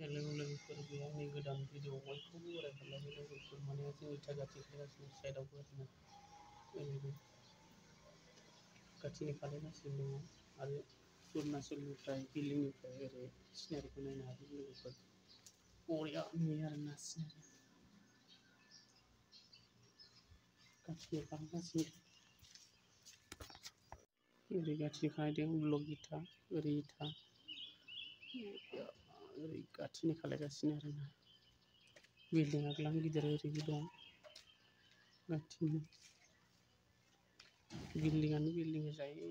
लोगोफोर बे आंनि गोदान भिडिअ बयखौबो बरायहरलायनो लोगोफोर माने जोंनि खाथि खालागासिनो साइडआवबो आरोना ओरैबो खाथिनि खालायगासिनो दङ आरो अरुणाचलनिफ्राय दिल्लीनिफ्राय ओरै सिनारिखौ नायनो हागोन लोगोफोर बरिया नुयो आरोना सिनारि खाथिनि खालायगासिनो ओरै खाथिनि खालायदों ब्लग इथा ओरै इथा ओरै खाथिनि खालायगासिनो आरोना बिल्डिंआ गोबां गिदिर ओरैबो दं खाथिनि बिल्डिंआनो बिल्डिं जायो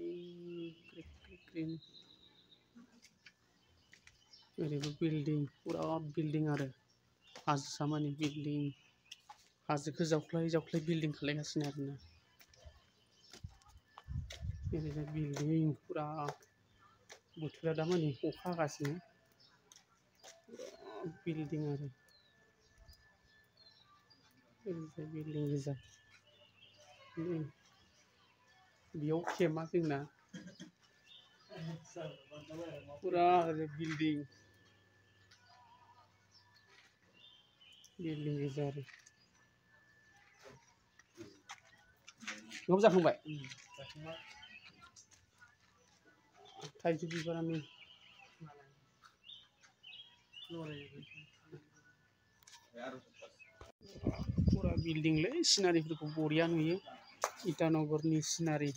क्रिक क्रिक क्रिक ओरैबो बिल्डिं फुरा बिल्डिं आरो हाजोसामानि बिल्डिं हाजोखौ जावख्लाय जावख्लाय बिल्डिं खालायगासिनो आरोना ओरैजाय बिल्डिं फुरा बोथोरा दामानि अखा हागासिनो बिल्डिं आरो ओरैजाय बिल्डिं गोजा बेयाव खेमा जोंना फुरा ओरै बिल्डिं गोजा आरो ओंखाम जाखांबाय थाइजौ बिबारानो फुरा बिल्डिंलै सिनारिफोरखौ बरिया नुयो इटानगरनि सिनारि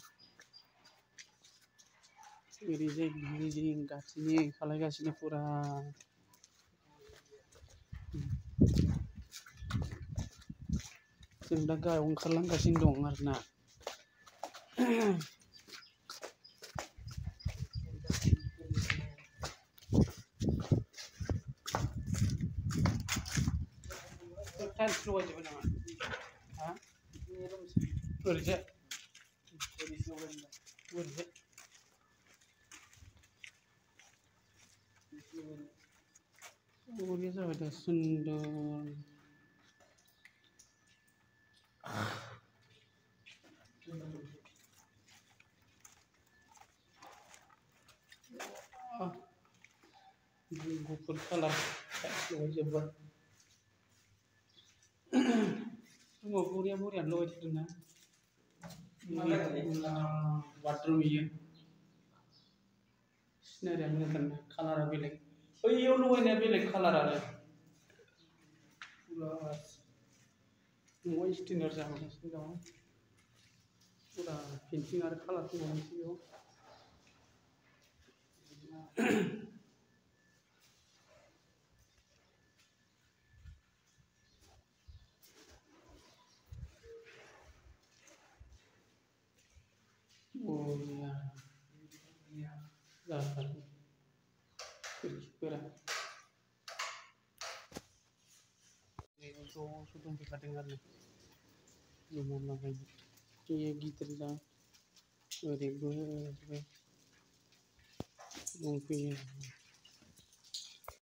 ओरैजाय बिल्डिं गाथिनि खालायगासिनो फुरा जों दा गाहायाव ओंखारलांगासिनो दं आरोना टाइल्स लगायजोब्बाय नामा हा ओरैजाय ओरैजाय बरिया जाबाय दा सुन्दर गुफुर कालार लगायजोब्बाय बरिया बरियानो लगायथारदोंना बाथरुम इयो सिनारिया मोजांथारना कालारा बेलेग बैयाव लगायनाया बेलेग कालार आरो फुरा न'आ स्टेन्डार्ड जाबोगासिनो दं फुरा पेन्टिं आरो कालार फैबावनोसै बेयाव बरिया जाथारदों खोरखिफोरा ज' दंफैखादों आरो जमालाबायनो बेयो गिदिर जा ओरैबो दंफैयो